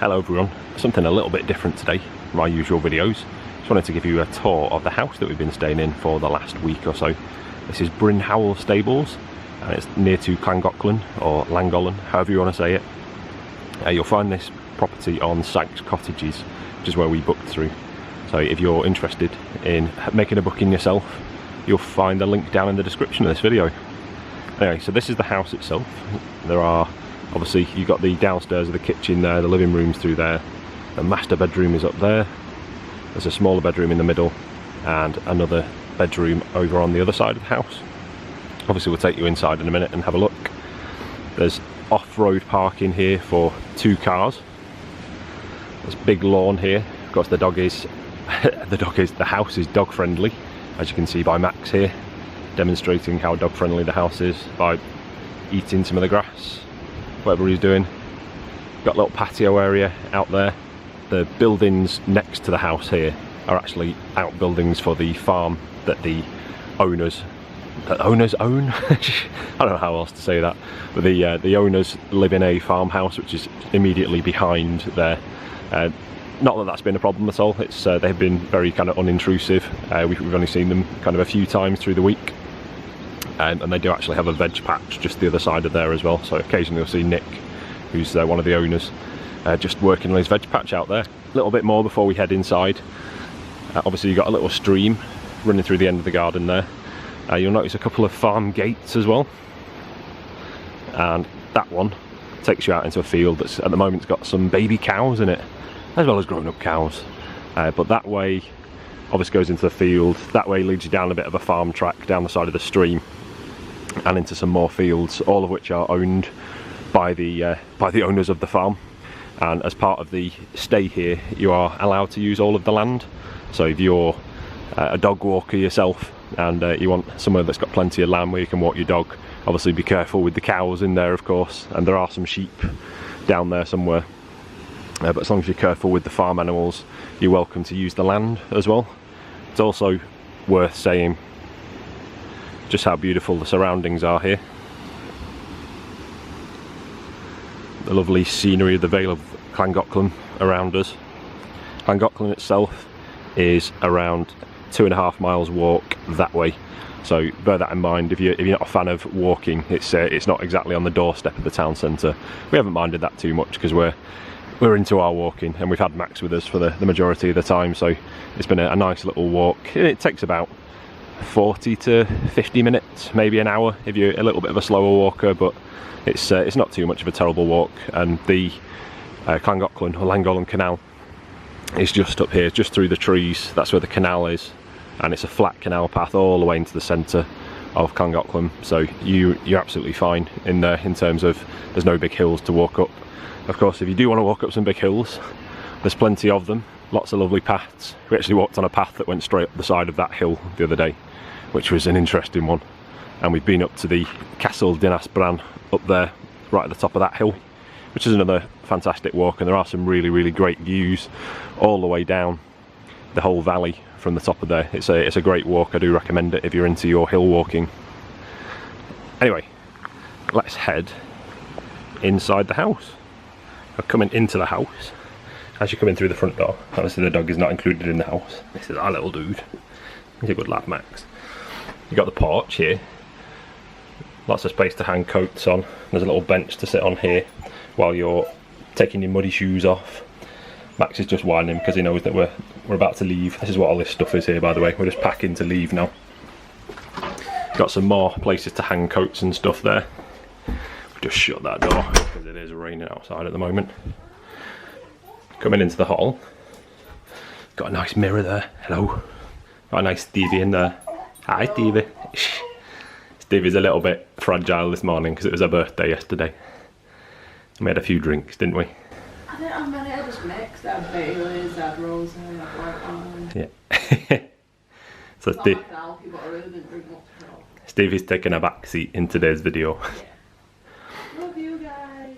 Hello everyone, something a little bit different today from my usual videos. Just wanted to give you a tour of the house that we've been staying in for the last week or so. This is Bryn Howell Stables and it's near to Llangollen or Llangollen, however you want to say it. You'll find this property on Sykes Cottages, which is where we booked through. So if you're interested in making a booking yourself, you'll find the link down in the description of this video. Anyway, so this is the house itself. There are, obviously, you've got the downstairs of the kitchen there, the living room's through there, the master bedroom is up there, there's a smaller bedroom in the middle, and another bedroom over on the other side of the house. Obviously we'll take you inside in a minute and have a look. There's off-road parking here for 2 cars. There's big lawn here. Of course the house is dog friendly, as you can see by Max here, demonstrating how dog friendly the house is by eating some of the grass, whatever he's doing. Got a little patio area out there. The buildings next to the house here are actually outbuildings for the farm that the owners own. I don't know how else to say that, but the owners live in a farmhouse which is immediately behind there. Not that that's been a problem at all. It's they've been very kind of unintrusive. We've only seen them kind of a few times through the week. And they do actually have a veg patch just the other side of there as well, so occasionally you'll see Nick, who's one of the owners, just working on his veg patch out there. A little bit more before we head inside. Obviously you've got a little stream running through the end of the garden there. You'll notice a couple of farm gates as well, and that one takes you out into a field that's at the moment's got some baby cows in it, as well as grown-up cows. But that way obviously goes into the field. That way leads you down a bit of a farm track down the side of the stream and into some more fields, all of which are owned by the owners of the farm. And as part of the stay here, you are allowed to use all of the land. So if you're a dog walker yourself and you want somewhere that's got plenty of land where you can walk your dog, obviously be careful with the cows in there, of course, and there are some sheep down there somewhere. But as long as you're careful with the farm animals, you're welcome to use the land as well. It's also worth saying just how beautiful the surroundings are here. The lovely scenery of the Vale of Llangollen around us. Llangollen itself is around 2.5 miles walk that way, so bear that in mind. If you're not a fan of walking, it's not exactly on the doorstep of the town centre. We haven't minded that too much because we're into our walking, and we've had Max with us for the majority of the time, so it's been a nice little walk. It takes about 40 to 50 minutes, maybe an hour if you're a little bit of a slower walker, but it's not too much of a terrible walk. And the Llangollen or Llangollen Canal is just up here, just through the trees. That's where the canal is, and it's a flat canal path all the way into the centre of Llangollen, so you're absolutely fine in there in terms of there's no big hills to walk up. Of course, if you do want to walk up some big hills, there's plenty of them, lots of lovely paths. We actually walked on a path that went straight up the side of that hill the other day, which was an interesting one. And we've been up to the Castle Dinas Bran up there, right at the top of that hill, which is another fantastic walk, and there are some really great views all the way down the whole valley from the top of there. It's a great walk. I do recommend it if you're into your hill walking. Anyway, let's head inside the house. We're coming into the house. As you come in through the front door, obviously the dog is not included in the house. This is our little dude. He's a good lad, Max. You've got the porch here. Lots of space to hang coats on. There's a little bench to sit on here while you're taking your muddy shoes off. Max is just whining because he knows that we're about to leave. This is what all this stuff is here, by the way. We're just packing to leave now. Got some more places to hang coats and stuff there. Just shut that door because it is raining outside at the moment. Coming into the hall, got a nice mirror there. Hello. Got a nice Stevie in there. Hi Stevie. Stevie's a little bit fragile this morning because it was her birthday yesterday. We had a few drinks, didn't we? I didn't have many, I just mixed. I had Baileys, I had Rosé, I had white wine. Yeah. So Stevie's taking a back seat in today's video. Yeah. Love you guys.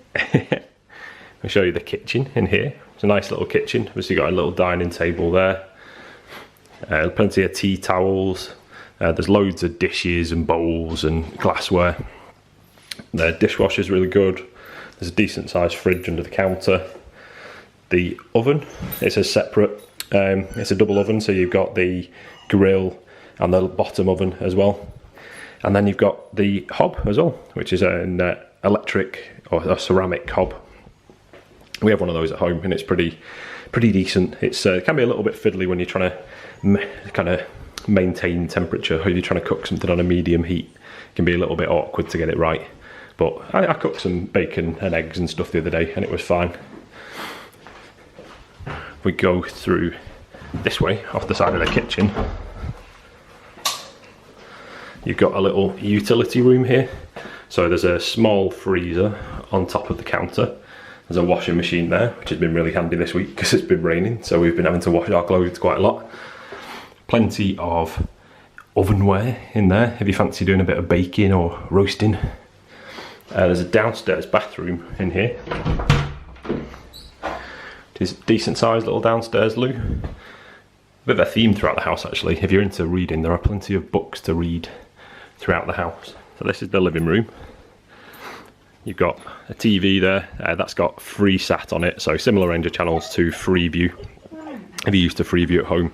I'll show you the kitchen in here. It's a nice little kitchen. Obviously got a little dining table there. Plenty of tea towels. There's loads of dishes and bowls and glassware. The dishwasher's really good. There's a decent sized fridge under the counter. the oven. It's a separate, it's a double oven, so you've got the grill and the bottom oven as well. And then you've got the hob as well, which is an electric or a ceramic hob. We have one of those at home, and it's pretty decent. It's it can be a little bit fiddly when you're trying to kind of maintain temperature, or you're trying to cook something on a medium heat. It can be a little bit awkward to get it right. But I cooked some bacon and eggs and stuff the other day, and it was fine. We go through this way, off the side of the kitchen. You've got a little utility room here. So there's a small freezer on top of the counter. There's a washing machine there, which has been really handy this week because it's been raining, so we've been having to wash our clothes quite a lot. Plenty of ovenware in there if you fancy doing a bit of baking or roasting. There's a downstairs bathroom in here. It's a decent sized little downstairs loo. Bit of a theme throughout the house actually. If you're into reading, there are plenty of books to read throughout the house. So this is the living room. You've got a TV there, that's got FreeSat on it, so similar range of channels to Freeview. If you're used to Freeview at home.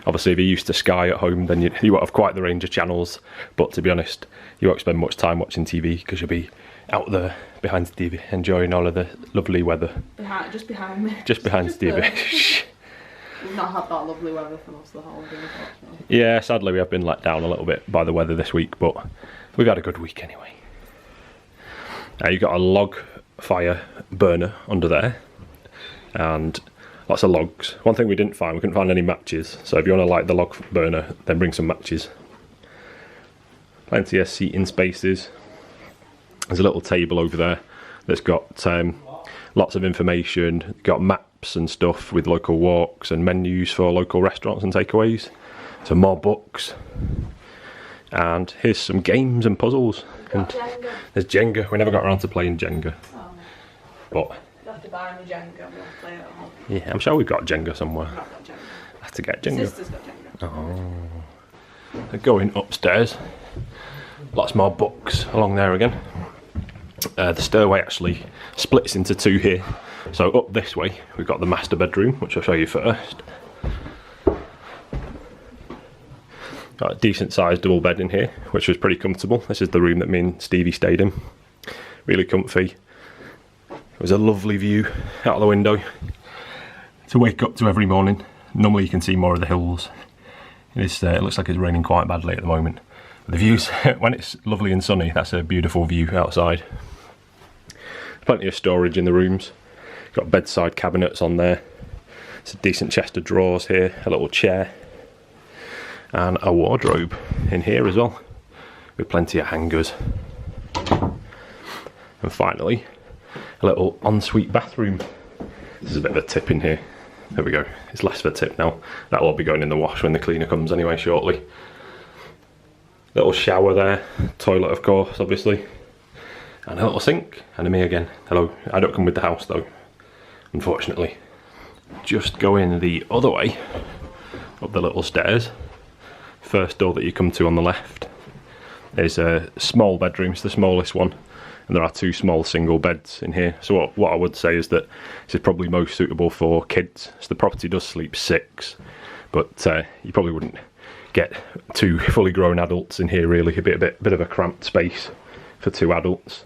Obviously if you're used to Sky at home, then you won't have quite the range of channels, but to be honest, you won't spend much time watching TV because you'll be out there behind the TV enjoying all of the lovely weather. Just behind me. Just behind the TV. We've not had that lovely weather for most of the holiday, unfortunately. Yeah, sadly we have been let down a little bit by the weather this week, but we've had a good week anyway. You've got a log fire burner under there, and lots of logs. One thing we couldn't find any matches, so if you want to light the log burner, then bring some matches. Plenty of seating spaces. There's a little table over there that's got lots of information, got maps and stuff with local walks and menus for local restaurants and takeaways. So more books. And here's some games and puzzles. And there's Jenga. We never got around to playing Jenga. Oh. But you have to buy me Jenga and we'll play it at home. yeah, I'm sure we've got Jenga somewhere. I've not got Jenga. I have to get Jenga. My sister's got Jenga. Oh. Going upstairs. Lots more books along there again. The stairway actually splits into two here. So up this way we've got the master bedroom, which I'll show you first. Got a decent sized double bed in here, which was pretty comfortable. This is the room that me and Stevie stayed in. Really comfy. It was a lovely view out of the window to wake up to every morning. Normally you can see more of the hills. It looks like it's raining quite badly at the moment. But the views, when it's lovely and sunny, that's a beautiful view outside. Plenty of storage in the rooms. Got bedside cabinets on there. It's a decent chest of drawers here, a little chair. And a wardrobe in here as well, with plenty of hangers. And finally, a little ensuite bathroom. This is a bit of a tip in here. There we go, it's less of a tip now. That'll all be going in the wash when the cleaner comes anyway shortly. Little shower there, toilet of course, obviously. And a little sink, and a me again. Hello, I don't come with the house though, unfortunately. Just going the other way, up the little stairs. First door that you come to on the left is a small bedroom, it's the smallest one, and there are two small single beds in here. So what I would say is that this is probably most suitable for kids. So the property does sleep 6, but you probably wouldn't get 2 fully grown adults in here really. It'd be a bit of a cramped space for 2 adults.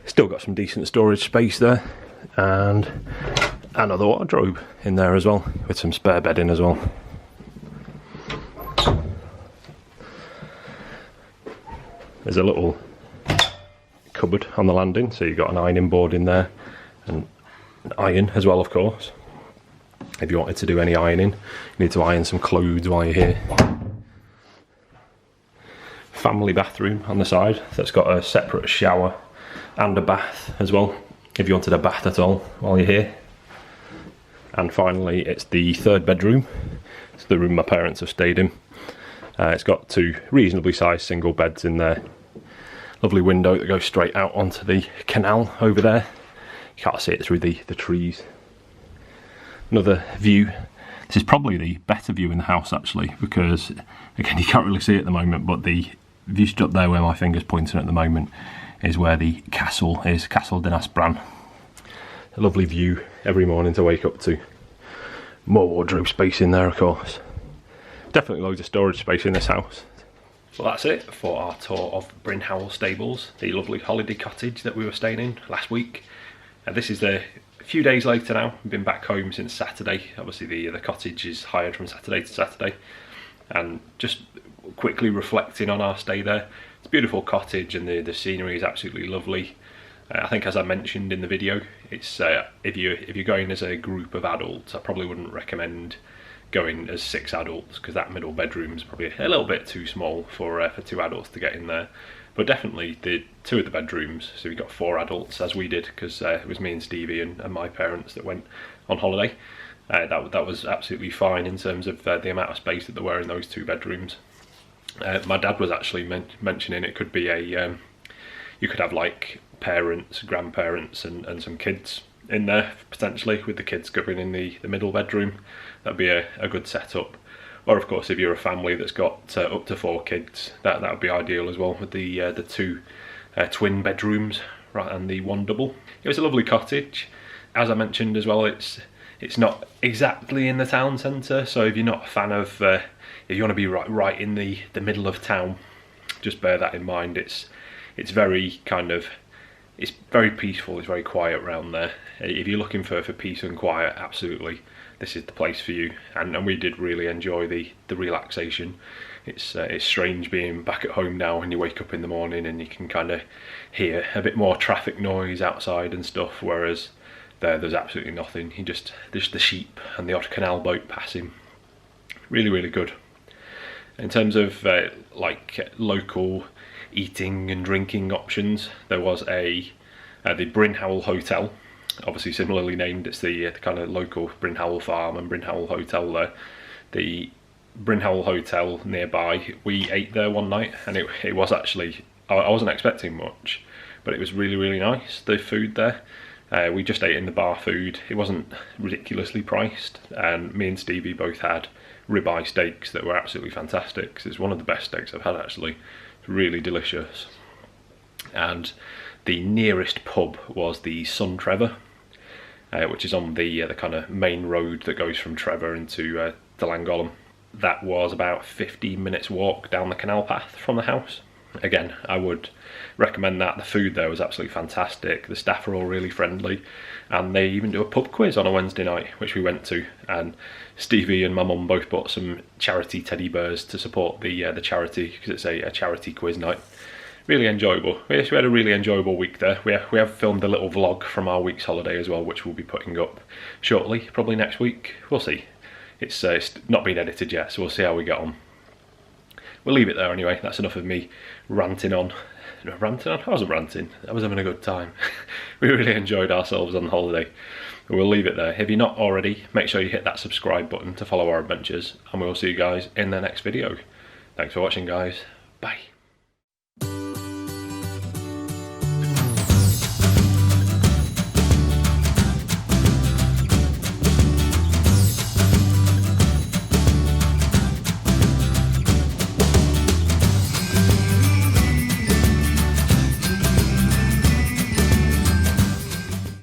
Still got some decent storage space there, and another wardrobe in there as well, with some spare bedding as well. There's a little cupboard on the landing, so you've got an ironing board in there, and an iron as well of course. If you wanted to do any ironing, you need to iron some clothes while you're here. Family bathroom on the side, that's got a separate shower and a bath as well, if you wanted a bath at all while you're here. And finally it's the 3rd bedroom, it's the room my parents have stayed in. It's got 2 reasonably sized single beds in there. Lovely window that goes straight out onto the canal over there. You can't see it through the trees. Another view. This is probably the better view in the house actually, because again you can't really see it at the moment, but the view strip there where my finger's pointing at the moment is where the castle is, Castle Bran. A lovely view every morning to wake up to. More wardrobe space in there, of course. Definitely loads of storage space in this house. Well, that's it for our tour of Bryn Howell Stables, the lovely holiday cottage that we were staying in last week. And this is a few days later now. We've been back home since Saturday. Obviously the cottage is hired from Saturday to Saturday. And just quickly reflecting on our stay there. It's a beautiful cottage and the scenery is absolutely lovely. I think, as I mentioned in the video, it's if you're going as a group of adults, I probably wouldn't recommend going as 6 adults, because that middle bedroom is probably a little bit too small for 2 adults to get in there. But definitely the 2 of the bedrooms, so we got 4 adults as we did, because it was me and Stevie and my parents that went on holiday. That was absolutely fine in terms of the amount of space that there were in those 2 bedrooms. My dad was actually mentioning it could be you could have like parents, grandparents and some kids in there potentially, with the kids going in the middle bedroom. That'd be a good setup. Or of course, if you're a family that's got up to 4 kids, that would be ideal as well, with the 2 twin bedrooms, right, and the 1 double. It was a lovely cottage. As I mentioned as well, it's not exactly in the town centre, so if you're not a fan of if you want to be right in the middle of town, just bear that in mind. It's very kind of, it's very peaceful, it's very quiet around there. If you're looking for peace and quiet, absolutely, this is the place for you. And we did really enjoy the relaxation. It's strange being back at home now, and you wake up in the morning and you can kind of hear a bit more traffic noise outside and stuff, whereas there's absolutely nothing. There's the sheep and the odd canal boat passing. Really, really good. In terms of like local eating and drinking options, there was the Bryn Howell Hotel, obviously similarly named. It's the kind of local Bryn Howell farm and Bryn Howell Hotel there. The Bryn Howell Hotel nearby, we ate there one night, and it was actually, I wasn't expecting much, but it was really, really nice, the food there. We just ate in the bar food. It wasn't ridiculously priced, and me and Stevie both had ribeye steaks that were absolutely fantastic. It's one of the best steaks I've had, actually. It's really delicious. And the nearest pub was the Sun Trevor, which is on the kind of main road that goes from Trevor into Llangollen. That was about 15 minutes walk down the canal path from the house. Again, I would recommend that. The food there was absolutely fantastic. The staff are all really friendly, and they even do a pub quiz on a Wednesday night, which we went to. And Stevie and my mum both bought some charity teddy bears to support the charity, because it's a charity quiz night. Really enjoyable. We had a really enjoyable week there. We have filmed a little vlog from our week's holiday as well, which we'll be putting up shortly, probably next week. We'll see. It's not been edited yet, so we'll see how we get on. We'll leave it there anyway. That's enough of me ranting on. Ranting on? I wasn't ranting. I was having a good time. We really enjoyed ourselves on holiday. We'll leave it there. If you're not already, make sure you hit that subscribe button to follow our adventures, and we'll see you guys in the next video. Thanks for watching, guys. Bye.